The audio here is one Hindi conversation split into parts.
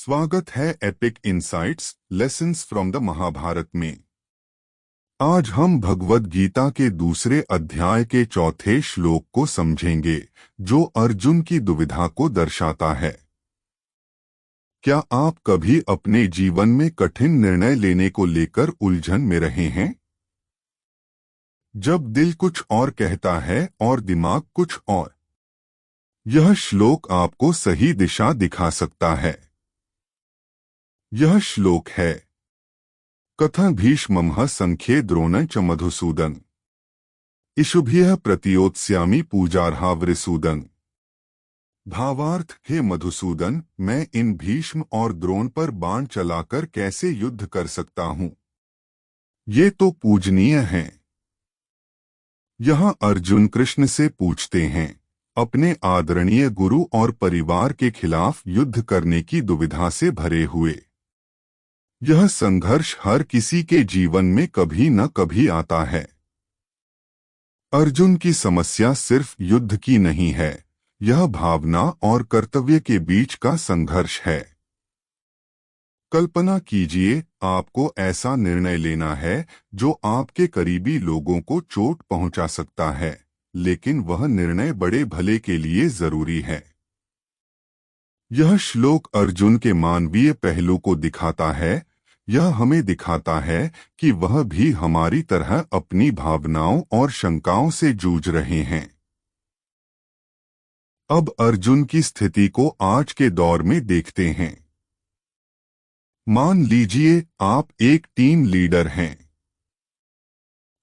स्वागत है epic insights lessons from the Mahabharata में। आज हम भगवद गीता के दूसरे अध्याय के चौथे श्लोक को समझेंगे, जो अर्जुन की दुविधा को दर्शाता है। क्या आप कभी अपने जीवन में कठिन निर्णय लेने को लेकर उलझन में रहे हैं? जब दिल कुछ और कहता है और दिमाग कुछ और। यह श्लोक आपको सही दिशा दिखा सकता है। यह श्लोक है कथं भीष्मः संख्ये द्रोण च मधुसूदन इषुभ्यः प्रतियोत्स्यामि पूजार्हा वृसूदन। भावार्थ, हे मधुसूदन, मैं इन भीष्म और द्रोण पर बाण चलाकर कैसे युद्ध कर सकता हूँ? ये तो पूजनीय हैं। यहाँ अर्जुन कृष्ण से पूछते हैं, अपने आदरणीय गुरु और परिवार के खिलाफ युद्ध करने की दुविधा से भरे हुए। यह संघर्ष हर किसी के जीवन में कभी न कभी आता है। अर्जुन की समस्या सिर्फ युद्ध की नहीं है, यह भावना और कर्तव्य के बीच का संघर्ष है। कल्पना कीजिए, आपको ऐसा निर्णय लेना है जो आपके करीबी लोगों को चोट पहुंचा सकता है, लेकिन वह निर्णय बड़े भले के लिए जरूरी है। यह श्लोक अर्जुन के मानवीय पहलू को दिखाता है। यह हमें दिखाता है कि वह भी हमारी तरह अपनी भावनाओं और शंकाओं से जूझ रहे हैं। अब अर्जुन की स्थिति को आज के दौर में देखते हैं। मान लीजिए आप एक टीम लीडर हैं।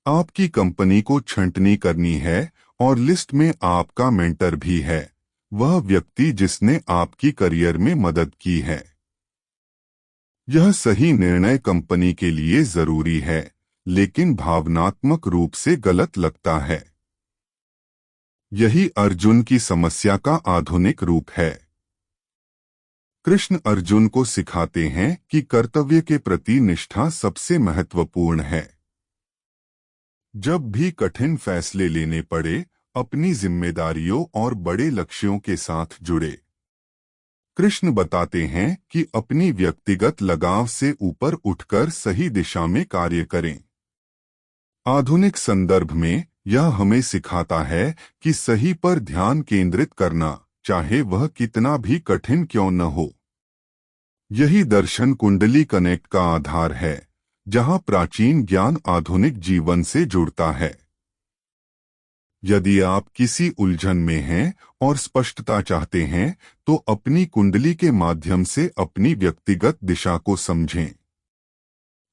आपकी कंपनी को छंटनी करनी है और लिस्ट में आपका मेंटर भी है, वह व्यक्ति जिसने आपकी करियर में मदद की है। यह सही निर्णय कंपनी के लिए जरूरी है, लेकिन भावनात्मक रूप से गलत लगता है। यही अर्जुन की समस्या का आधुनिक रूप है। कृष्ण अर्जुन को सिखाते हैं कि कर्तव्य के प्रति निष्ठा सबसे महत्वपूर्ण है। जब भी कठिन फैसले लेने पड़े, अपनी जिम्मेदारियों और बड़े लक्ष्यों के साथ जुड़े। कृष्ण बताते हैं कि अपनी व्यक्तिगत लगाव से ऊपर उठकर सही दिशा में कार्य करें। आधुनिक संदर्भ में यह हमें सिखाता है कि सही पर ध्यान केंद्रित करना, चाहे वह कितना भी कठिन क्यों न हो। यही दर्शन कुंडली कनेक्ट का आधार है, जहां प्राचीन ज्ञान आधुनिक जीवन से जुड़ता है। यदि आप किसी उलझन में हैं और स्पष्टता चाहते हैं, तो अपनी कुंडली के माध्यम से अपनी व्यक्तिगत दिशा को समझें।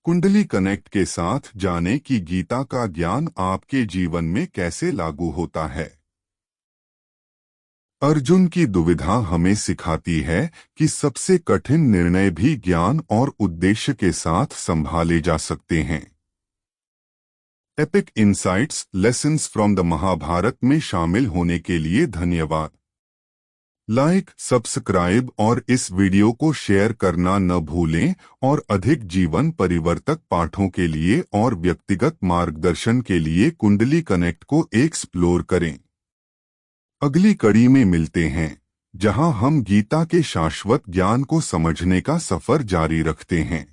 कुंडली कनेक्ट के साथ जानें कि गीता का ज्ञान आपके जीवन में कैसे लागू होता है। अर्जुन की दुविधा हमें सिखाती है कि सबसे कठिन निर्णय भी ज्ञान और उद्देश्य के साथ संभाले जा सकते हैं। Epic insights lessons from the Mahabharata में शामिल होने के लिए धन्यवाद। लाइक, सब्सक्राइब और इस वीडियो को शेयर करना न भूलें और अधिक जीवन परिवर्तक पाठों के लिए और व्यक्तिगत मार्गदर्शन के लिए कुंडली कनेक्ट को एक्सप्लोर करें। अगली कड़ी में मिलते हैं, जहां हम गीता के शाश्वत ज्ञान को समझने का सफर जारी रखते हैं।